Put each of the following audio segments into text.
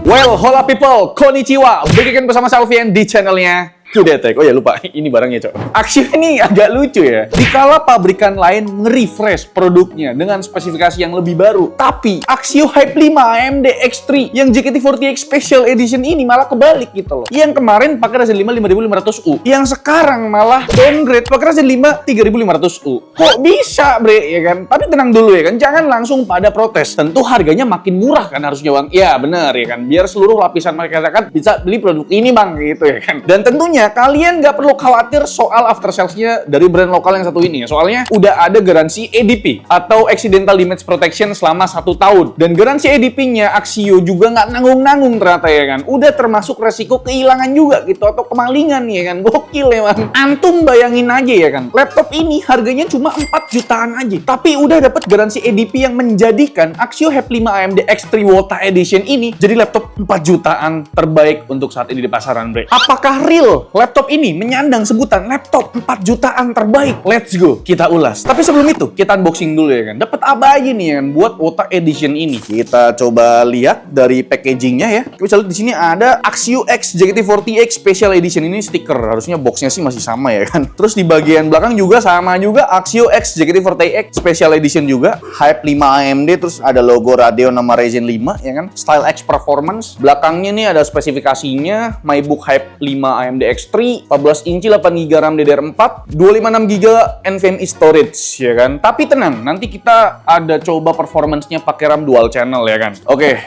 Well, hola people, konnichiwa. Berikan bersama saya Alfian di channelnya Kudetek. Oh ya lupa, ini barangnya cok. Axio ini agak lucu ya. Dikala pabrikan lain nge-refresh produknya dengan spesifikasi yang lebih baru, tapi Axio Hype 5 AMD X3 yang JKT48 Special Edition ini malah kebalik gitu loh. Yang kemarin pakai Ryzen 5 5500U, yang sekarang malah downgrade pakai Ryzen 5 3500U. Kok bisa, bre? Ya kan? Tapi tenang dulu ya kan, jangan langsung pada protes. Tentu harganya makin murah kan harusnya bang. Ya bener ya kan, biar seluruh lapisan masyarakat bisa beli produk ini bang gitu ya kan. Dan tentunya kalian nggak perlu khawatir soal after sales-nya dari brand lokal yang satu ini ya. Soalnya udah ada garansi ADP atau Accidental Damage Protection selama 1 tahun. Dan garansi ADP-nya Axio juga nggak nanggung-nanggung ternyata ya kan. Udah termasuk resiko kehilangan juga gitu atau kemalingan ya kan. Gokil ya bang. Antum bayangin aja ya kan. Laptop ini harganya cuma 4 jutaan aja. Tapi udah dapat garansi ADP yang menjadikan Axio Hype 5 AMD X3 Wota Edition ini jadi laptop 4 jutaan terbaik untuk saat ini di pasaran, bre. Apakah real laptop ini menyandang sebutan laptop 4 jutaan terbaik? Let's go, kita ulas. Tapi sebelum itu, kita unboxing dulu ya kan. Dapat apa aja nih ya kan buat Wota Edition ini? Kita coba lihat dari packagingnya ya. Kita bisa lihat di sini ada Axio X JKT48 Special Edition ini stiker. Harusnya boxnya sih masih sama ya kan. Terus di bagian belakang juga sama juga Axio X JKT48 Special Edition juga. Hype 5 AMD, terus ada logo Radeon nama Ryzen 5 ya kan. Style X Performance. Belakangnya nih ada spesifikasinya. MyBook Hype 5 AMD X3, 14 inci 8GB RAM DDR4, 256GB NVMe storage ya kan. Tapi tenang, nanti kita ada coba performance-nya pakai RAM dual channel ya kan. Oke,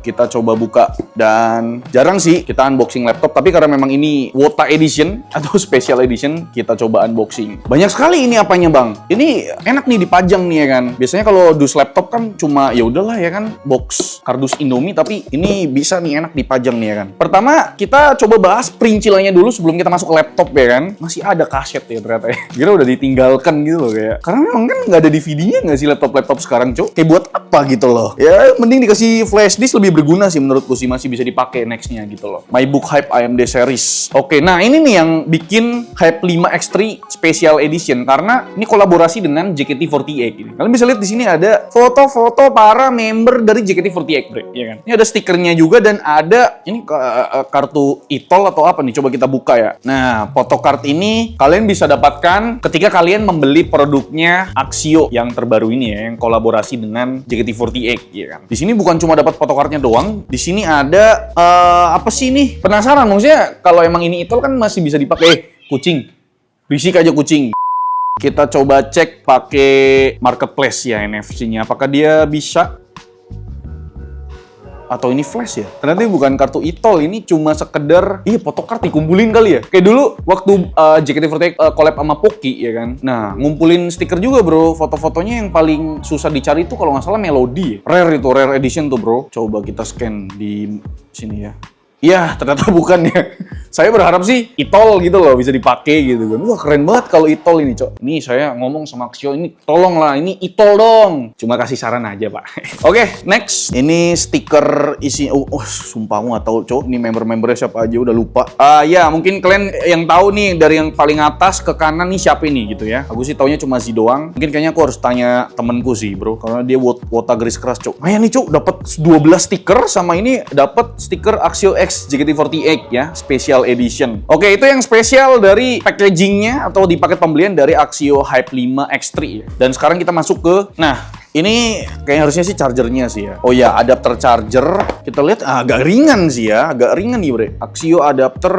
kita coba buka. Dan jarang sih kita unboxing laptop, tapi karena memang ini Wota Edition atau Special Edition, kita coba unboxing. Banyak sekali ini apanya bang. Ini enak nih dipajang nih ya kan. Biasanya kalau dus laptop kan cuma ya udahlah ya kan, box kardus Indomie, tapi ini bisa nih enak dipajang nih ya kan. Pertama kita coba bahas perincilannya dulu sebelum kita masuk ke laptop ya kan. Masih ada kaset ya ternyata ya. Kira udah ditinggalkan gitu loh kayak. Karena memang kan nggak ada DVD-nya nggak sih laptop-laptop sekarang cok. Kayak buat apa gitu loh. Ya mending dikasih flash disk lebih berguna sih menurutku sih, masih bisa dipakai nextnya gitu loh. MyBook Hype AMD series. Oke, nah ini nih yang bikin Hype 5 X3 Special Edition karena ini kolaborasi dengan JKT48 ini. Kalian bisa lihat di sini ada foto-foto para member dari JKT48, bre, ya kan. Ini ada stikernya juga dan ada ini kartu e-tol atau apa nih? Coba kita buka ya. Nah, photocard ini kalian bisa dapatkan ketika kalian membeli produknya Axio yang terbaru ini ya, yang kolaborasi dengan JKT48 ya kan. Di sini bukan cuma dapat photocardnya doang, di sini ada apa sih ini? Penasaran maksudnya kalau emang ini e-tol kan masih bisa dipakai. Kucing. Berisik aja kucing. Kita coba cek pakai marketplace ya NFC-nya. Apakah dia bisa? Atau ini flash ya? Ternyata ini bukan kartu e-tol, ini cuma sekedar photocard dikumpulin kali ya. Kayak dulu waktu JKT48 collab sama Poki ya kan. Nah, ngumpulin stiker juga bro. Foto-fotonya yang paling susah dicari itu kalau nggak salah Melody ya. Rare itu, rare edition tuh bro. Coba kita scan di sini ya. Iya, ternyata bukan ya. Saya berharap sih e-tol gitu loh, bisa dipakai gitu kan. Wah, keren banget kalau e-tol ini, Cok. Ini saya ngomong sama Axio, ini tolonglah, ini e-tol dong. Cuma kasih saran aja, Pak. Oke, next. Ini stiker isi, sumpah aku nggak tahu, Cok. Ini member-membernya siapa aja, udah lupa. Ya, mungkin kalian yang tahu nih, dari yang paling atas ke kanan nih siapa ini gitu ya. Aku sih taunya cuma Z doang. Mungkin kayaknya aku harus tanya temenku sih, bro. Karena dia Wota garis keras, Cok. Nah, nih, Cok, dapat 12 stiker sama ini dapat stiker Axio X JKT48 ya, Special Edition. Oke, itu yang spesial dari packagingnya atau di paket pembelian dari Axio Hype 5 X3 ya. Dan sekarang kita masuk ke, ini kayaknya harusnya sih chargernya sih ya. Oh ya, adapter charger. Kita lihat agak ringan sih ya, agak ringan nih bre. Axio adapter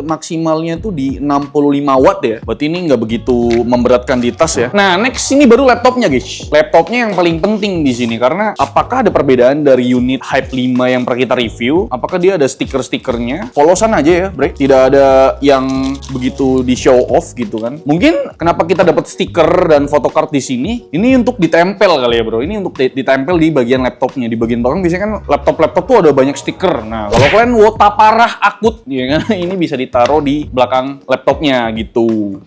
maksimalnya tuh di 65 watt ya. Berarti ini nggak begitu memberatkan di tas ya. Nah, next ini baru laptopnya guys. Laptopnya yang paling penting di sini karena apakah ada perbedaan dari unit Hype 5 yang pernah kita review? Apakah dia ada stiker-stikernya? Polosan aja ya bre. Tidak ada yang begitu di show off gitu kan. Mungkin kenapa kita dapat stiker dan photocard di sini? Ini untuk ditempel kali ya bro, ini untuk ditempel di bagian laptopnya. Di bagian belakang biasanya kan laptop-laptop tuh ada banyak stiker. Nah, kalau kalian Wota parah akut ya kan, ini bisa ditaruh di belakang laptopnya gitu.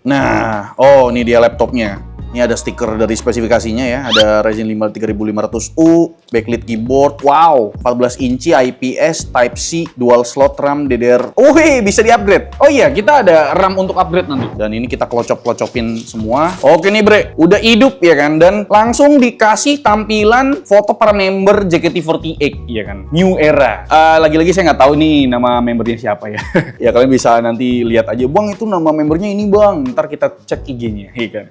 Nah, oh ini dia laptopnya. Ini ada stiker dari spesifikasinya ya. Ada Ryzen 5 3500U, backlit keyboard. Wow, 14 inci IPS Type C, dual slot RAM DDR. Oh, bisa di-upgrade. Oh iya, kita ada RAM untuk upgrade nanti. Dan ini kita kelocok-kelocokin semua. Oke nih, Bre. Udah hidup ya kan, dan langsung dikasih tampilan foto para member JKT48 ya kan. New era. Lagi-lagi saya nggak tahu nih nama membernya siapa ya. Ya kalian bisa nanti lihat aja, Bang, itu nama membernya ini, Bang. Ntar kita cek IG-nya, ya kan.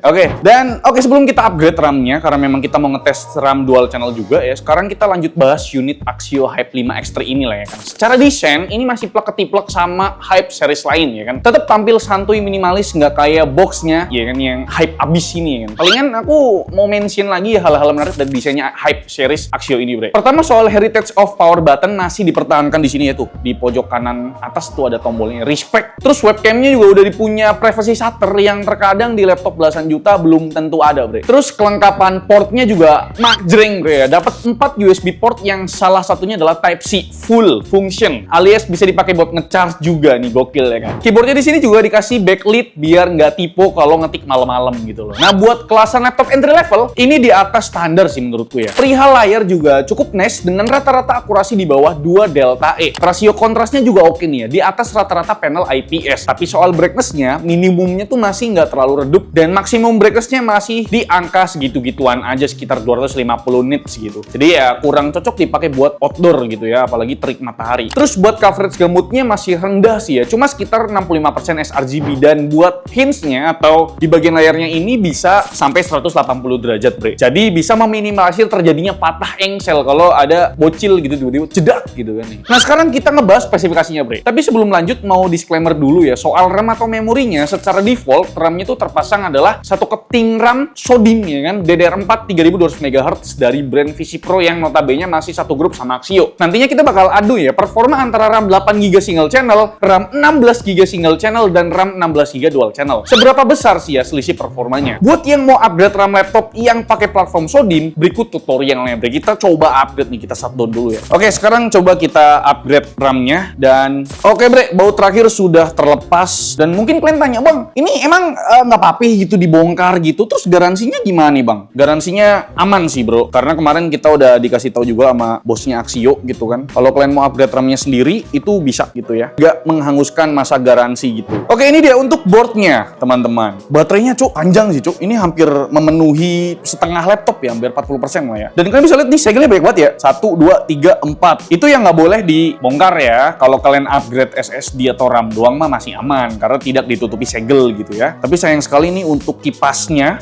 Oke, sebelum kita upgrade RAM-nya, karena memang kita mau ngetes RAM dual channel juga ya, sekarang kita lanjut bahas unit Axio Hype 5 X3 ini lah ya kan. Secara desain, ini masih plek-ketiplek sama Hype series lain ya kan. Tetap tampil santuy, minimalis, nggak kayak box-nya ya kan, yang Hype abis ini ya kan. Palingan aku mau mention lagi hal-hal menarik dari desainnya Hype series Axio ini, Bre. Pertama, soal heritage of power button masih dipertahankan di sini ya tuh. Di pojok kanan atas tuh ada tombolnya respect. Terus webcamnya juga udah dipunya privacy shutter yang terkadang di laptop belasan juta belum tentu ada, Bre. Terus kelengkapan portnya juga majreng, Bre ya. Dapat 4 USB port yang salah satunya adalah Type C full function, alias bisa dipakai buat ngecharge juga nih, gokil ya kan. Keyboardnya di sini juga dikasih backlit biar nggak typo kalau ngetik malam-malam gitu loh. Nah, buat kelasan laptop entry level, ini di atas standar sih menurutku ya. Perihal layar juga cukup nice dengan rata-rata akurasi di bawah 2 delta E. Rasio kontrasnya juga oke nih ya, di atas rata-rata panel IPS. Tapi soal brightness-nya, minimumnya tuh masih nggak terlalu redup, dan maksimum brightness-nya masih di angka segitu-gituan aja, sekitar 250 nits gitu. Jadi ya kurang cocok dipakai buat outdoor gitu ya, apalagi terik matahari. Terus buat coverage gamutnya masih rendah sih ya, cuma sekitar 65% sRGB, dan buat hinge-nya atau di bagian layarnya ini bisa sampai 180 derajat, Bre. Jadi bisa meminimalisir terjadinya patah engsel kalau ada bocil gitu tiba-tiba jedak gitu kan nih. Nah, sekarang kita ngebahas spesifikasinya, Bre. Tapi sebelum lanjut mau disclaimer dulu ya, soal RAM atau memorinya. Secara default RAM-nya tuh terpasang adalah satu keping RAM SODIMM ya kan, DDR4 3200 MHz dari brand VisiPro yang notabene masih satu grup sama Axio. Nantinya kita bakal adu ya performa antara RAM 8GB single channel, RAM 16GB single channel, dan RAM 16GB dual channel. Seberapa besar sih ya selisih performanya? Buat yang mau upgrade RAM laptop yang pakai platform SODIMM, berikut tutorialnya, Bre. Kita coba upgrade nih, kita shutdown dulu ya. Oke, sekarang coba kita upgrade RAM-nya, dan oke, Bre, baut terakhir sudah terlepas. Dan mungkin kalian tanya, Bang, ini emang nggak papih gitu dibongkar gitu, terus garansinya gimana nih, Bang? Garansinya aman sih, Bro, karena kemarin kita udah dikasih tahu juga sama bosnya Axio gitu kan, kalau kalian mau upgrade RAM-nya sendiri itu bisa gitu ya, nggak menghanguskan masa garansi gitu. Oke, ini dia untuk boardnya, teman-teman. Baterainya cuk panjang sih, cuk. Ini hampir memenuhi setengah laptop ya, hampir 40% lah ya. Dan kalian bisa lihat nih, segelnya banyak banget ya. 1, 2, 3, 4. Itu yang nggak boleh dibongkar ya. Kalau kalian upgrade SSD atau RAM doang mah masih aman, karena tidak ditutupi segel gitu ya. Tapi sayang sekali nih untuk kipasnya,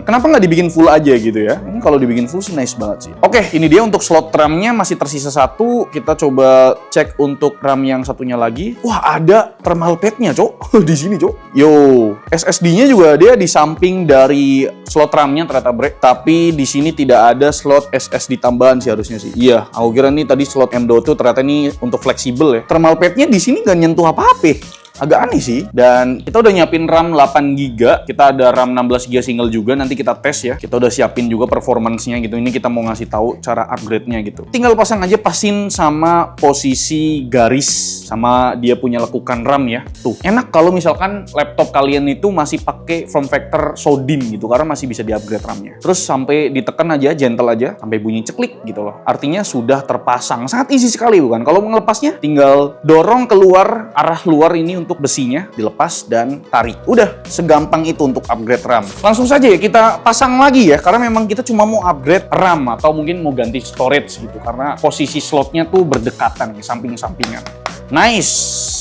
kenapa nggak dibikin full aja gitu ya? Ini kalau dibikin full sih nice banget sih. Oke, ini dia untuk slot RAM-nya masih tersisa 1. Kita coba cek untuk RAM yang satunya lagi. Wah, ada thermal pad-nya, cok. Di sini, cok. Yo, SSD-nya juga dia di samping dari slot RAM-nya ternyata, Bre. Tapi di sini tidak ada slot SSD tambahan sih harusnya sih. Iya, aku kira nih tadi slot M.2 ternyata ini untuk fleksibel ya. Thermal pad-nya di sini nggak nyentuh apa-apa. Agak aneh sih. Dan kita udah nyiapin RAM 8GB, kita ada RAM 16GB single juga, nanti kita tes ya. Kita udah siapin juga performance-nya gitu. Ini kita mau ngasih tahu cara upgrade-nya gitu. Tinggal pasang aja pasin sama posisi garis sama dia punya lekukan RAM ya. Tuh, enak kalau misalkan laptop kalian itu masih pakai form factor SODIMM gitu, karena masih bisa di-upgrade RAM-nya. Terus sampai ditekan aja, gentle aja, sampai bunyi ceklik gitu loh. Artinya sudah terpasang. Sangat easy sekali bukan? Kalau mau ngelepasnya tinggal dorong keluar arah luar ini untuk besinya, dilepas dan tarik. Udah, segampang itu untuk upgrade RAM. Langsung saja ya kita pasang lagi ya, karena memang kita cuma mau upgrade RAM atau mungkin mau ganti storage gitu, karena posisi slotnya tuh berdekatan ya, samping-sampingan. Nice,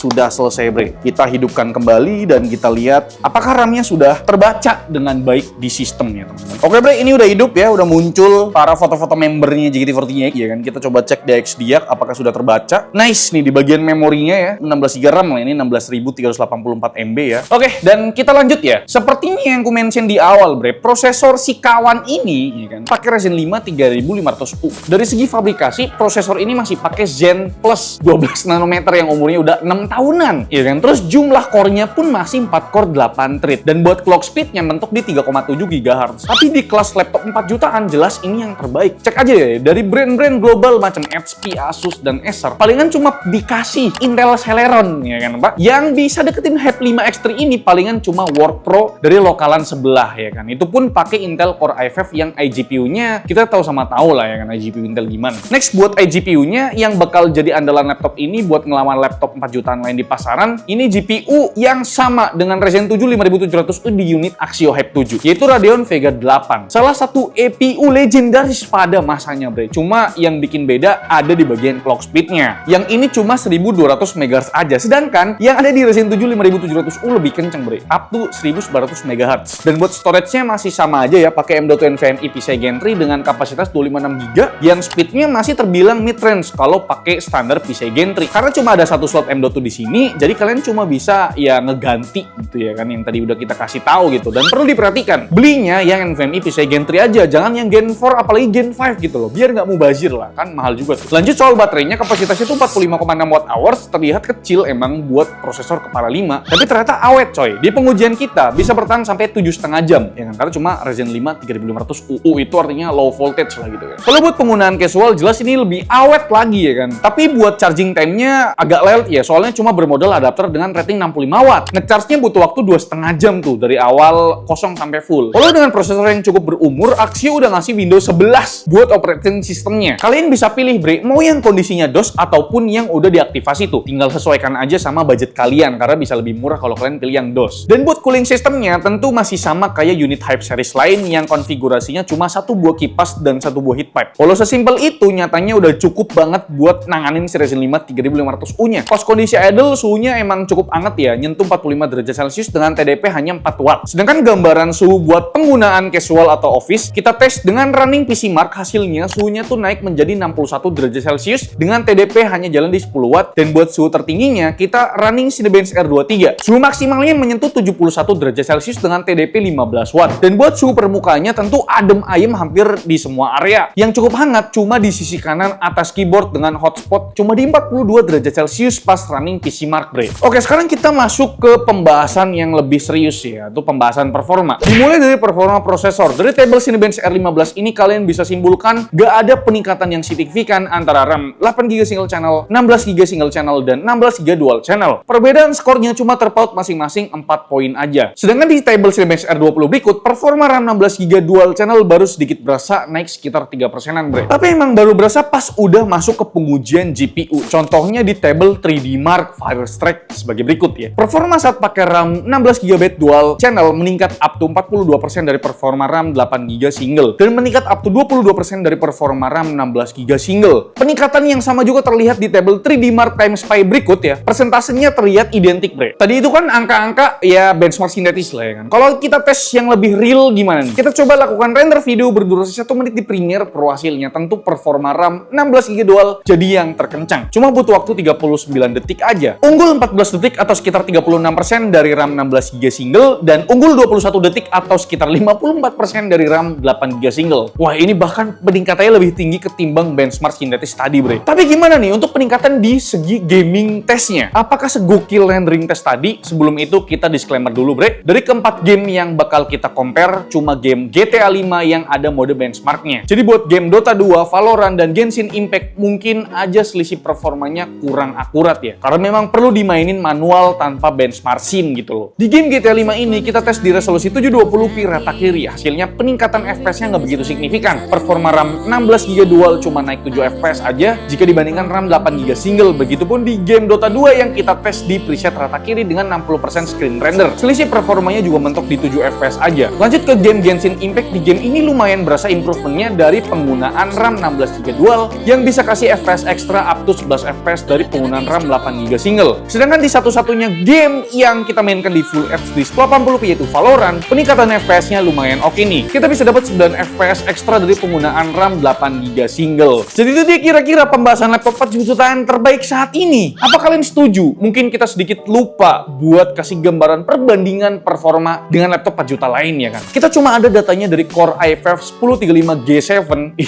sudah selesai, Bre. Kita hidupkan kembali dan kita lihat apakah RAM-nya sudah terbaca dengan baik di sistemnya, teman-teman. Oke, Bre, ini udah hidup ya, udah muncul para foto-foto membernya JKT48 ya kan. Kita coba cek di XDiag apakah sudah terbaca. Nice nih di bagian memorinya ya, 16GB RAM lah ini, 16.384 MB ya. Oke, dan kita lanjut ya. Sepertinya yang ku mention di awal, Bre, prosesor si kawan ini ya kan pakai Ryzen 5 3500U. Dari segi fabrikasi, prosesor ini masih pakai Zen Plus 12 nanometer prosesor yang umurnya udah 6 tahunan, ya kan? Terus jumlah core-nya pun masih 4 core 8 thread, dan buat clock speed-nya mentok di 3,7 GHz. Tapi di kelas laptop 4 jutaan, jelas ini yang terbaik. Cek aja ya, dari brand-brand global macam HP, Asus, dan Acer, palingan cuma dikasih Intel Celeron, ya kan Pak? Yang bisa deketin Hype 5 X3 ini palingan cuma Work Pro dari lokalan sebelah, ya kan? Itu pun pakai Intel Core i5 yang iGPU-nya kita tahu sama tahu lah, ya kan, iGPU Intel gimana. Next, buat iGPU-nya yang bakal jadi andalan laptop ini buat ngelawan laptop 4 jutaan lain di pasaran, ini GPU yang sama dengan Ryzen 7 5700U di unit Axio Hype 7, yaitu Radeon Vega 8. Salah satu APU legendaris pada masanya, bre. Cuma yang bikin beda ada di bagian clock speed-nya. Yang ini cuma 1200 MHz aja, sedangkan yang ada di Ryzen 7 5700U lebih kenceng, bre. Up to 1900 MHz. Dan buat storage-nya masih sama aja ya, pakai M.2 NVMe PCIe Gen 3 dengan kapasitas 256GB yang speed-nya masih terbilang mid-range kalau pakai standar PCIe Gen 3. Karena cuma ada satu slot M.2 di sini, jadi kalian cuma bisa ya ngeganti gitu ya kan, yang tadi udah kita kasih tahu gitu. Dan perlu diperhatikan, belinya yang NVMe PCIe Gen 3 aja, jangan yang Gen 4 apalagi Gen 5 gitu loh, biar nggak mubazir lah, kan mahal juga tuh. Lanjut soal baterainya, kapasitasnya tuh 45,6 Wh, terlihat kecil emang buat prosesor kepala 5, tapi ternyata awet coy. Di pengujian kita bisa bertahan sampai 7,5 jam, ya kan, karena cuma Ryzen 5 3500UU, itu artinya low voltage lah gitu kan. Kalau buat penggunaan casual, jelas ini lebih awet lagi ya kan. Tapi buat charging time-nya agak lelet ya, soalnya cuma bermodal adapter dengan rating 65 watt. Ngecharge-nya butuh waktu 2,5 jam tuh, dari awal kosong sampai full. Kalau dengan prosesor yang cukup berumur, Axio udah ngasih Windows 11 buat operating sistemnya. Kalian bisa pilih, bre, mau yang kondisinya DOS ataupun yang udah diaktifasi tuh. Tinggal sesuaikan aja sama budget kalian, karena bisa lebih murah kalau kalian pilih yang DOS. Dan buat cooling sistemnya, tentu masih sama kayak unit Hype series lain yang konfigurasinya cuma satu buah kipas dan satu buah heat pipe. Kalau sesimpel itu, nyatanya udah cukup banget buat nanganin si Ryzen 5 3500U-nya. Pas kondisi idle, suhunya emang cukup anget ya, nyentuh 45 derajat Celcius dengan TDP hanya 4 watt. Sedangkan gambaran suhu buat penggunaan casual atau office, kita tes dengan running PC Mark, hasilnya suhunya tuh naik menjadi 61 derajat Celcius dengan TDP hanya jalan di 10 watt. Dan buat suhu tertingginya, kita running Cinebench R23. Suhu maksimalnya menyentuh 71 derajat Celcius dengan TDP 15 watt. Dan buat suhu permukaannya tentu adem ayem hampir di semua area. Yang cukup hangat cuma di sisi kanan atas keyboard dengan hotspot cuma di 42 derajat Celcius pas running PC Mark, bre. Oke, sekarang kita masuk ke pembahasan yang lebih serius ya, itu pembahasan performa. Dimulai dari performa prosesor. Dari tabel Cinebench R15 ini kalian bisa simpulkan gak ada peningkatan yang signifikan antara RAM 8GB single channel, 16GB single channel, dan 16GB dual channel. Perbedaan skornya cuma terpaut masing-masing 4 poin aja. Sedangkan di tabel Cinebench R20 berikut, performa RAM 16GB dual channel baru sedikit berasa naik sekitar 3%-an, bre. Tapi emang baru berasa pas udah masuk ke pengujian GPU. Contohnya di tabel 3D Mark Firestrike sebagai berikut ya. Performa saat pakai RAM 16GB dual channel meningkat up to 42% dari performa RAM 8GB single, dan meningkat up to 22% dari performa RAM 16GB single. Peningkatan yang sama juga terlihat di tabel 3D Mark Time Spy berikut ya. Persentasenya terlihat identik, bre. Tadi itu kan angka-angka ya benchmark sintetis lah ya kan. Kalau kita tes yang lebih real gimana nih? Kita coba lakukan render video berdurasi 1 menit di Premiere Pro, hasilnya tentu performa RAM 16GB dual jadi yang terkencang. Cuma butuh waktu 39 detik aja. Unggul 14 detik atau sekitar 36% dari RAM 16GB single, dan unggul 21 detik atau sekitar 54% dari RAM 8GB single. Wah, ini bahkan peningkatannya lebih tinggi ketimbang benchmark sintetis tadi, bre. Tapi gimana nih untuk peningkatan di segi gaming testnya? Apakah segokil rendering test tadi? Sebelum itu kita disclaimer dulu, bre. Dari keempat game yang bakal kita compare, cuma game GTA 5 yang ada mode benchmarknya. Jadi buat game Dota 2, Valorant, dan Genshin Impact mungkin aja selisih performanya kurang akurat ya. Karena memang perlu dimainin manual tanpa benchmarking gitu loh. Di game GTA 5 ini kita tes di resolusi 720p rata kiri. Hasilnya peningkatan FPS-nya nggak begitu signifikan. Performa RAM 16GB dual cuma naik 7 FPS aja jika dibandingkan RAM 8GB single. Begitupun di game Dota 2 yang kita tes di preset rata kiri dengan 60% screen render. Selisih performanya juga mentok di 7 FPS aja. Lanjut ke game Genshin Impact, di game ini lumayan berasa improvementnya dari penggunaan RAM 16GB dual yang bisa kasih FPS ekstra up to 11 FPS dari penggunaan RAM 8GB single. Sedangkan di satu-satunya game yang kita mainkan di Full HD 1080p yaitu Valorant, peningkatan FPS-nya lumayan oke nih. Kita bisa dapat 9 FPS ekstra dari penggunaan RAM 8GB single. Jadi itu dia kira-kira pembahasan laptop 4 jutaan terbaik saat ini. Apa kalian setuju? Mungkin kita sedikit lupa buat kasih gambaran perbandingan performa dengan laptop 4 juta lain ya kan. Kita cuma ada datanya dari Core i5 1035G7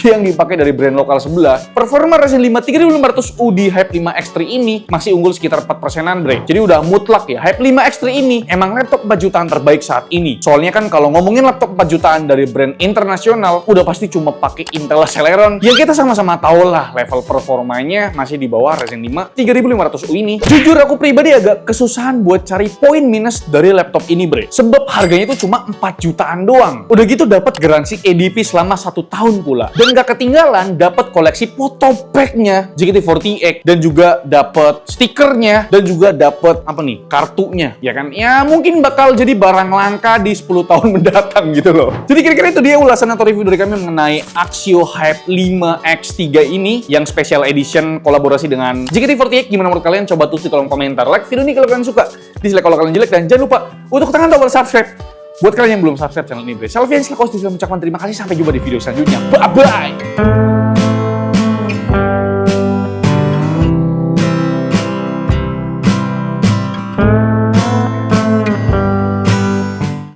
yang dipakai dari brand lokal sebelah. Performa Ryzen 5 3500U di Hype 5 X3 5X3 ini masih unggul sekitar 4%-an, bre. Jadi udah mutlak ya, Hype 5X3 ini emang laptop 4 jutaan terbaik saat ini. Soalnya kan kalau ngomongin laptop 4 jutaan dari brand internasional, udah pasti cuma pakai Intel Celeron yang kita sama-sama tahu lah level performanya masih di bawah Ryzen 5 3500U ini. Jujur aku pribadi agak kesusahan buat cari poin minus dari laptop ini, bre. Sebab harganya itu cuma 4 jutaan doang. Udah gitu dapat garansi EDP selama 1 tahun pula. Dan gak ketinggalan dapat koleksi photo pack-nya GT40X dan juga dapat stikernya dan juga dapat apa nih? Kartunya, ya kan? Ya mungkin bakal jadi barang langka di 10 tahun mendatang gitu loh. Jadi kira-kira itu dia ulasan atau review dari kami mengenai Axio Hype 5X3 ini yang special edition kolaborasi dengan GT40X. Gimana menurut kalian? Coba tulis di kolom komentar. Like video ini kalau kalian suka, dislike kalau kalian jelek, dan jangan lupa untuk tekan tombol subscribe buat kalian yang belum subscribe channel ini. Selvian Silakos mengucapkan terima kasih, sampai jumpa di video selanjutnya. Bye bye.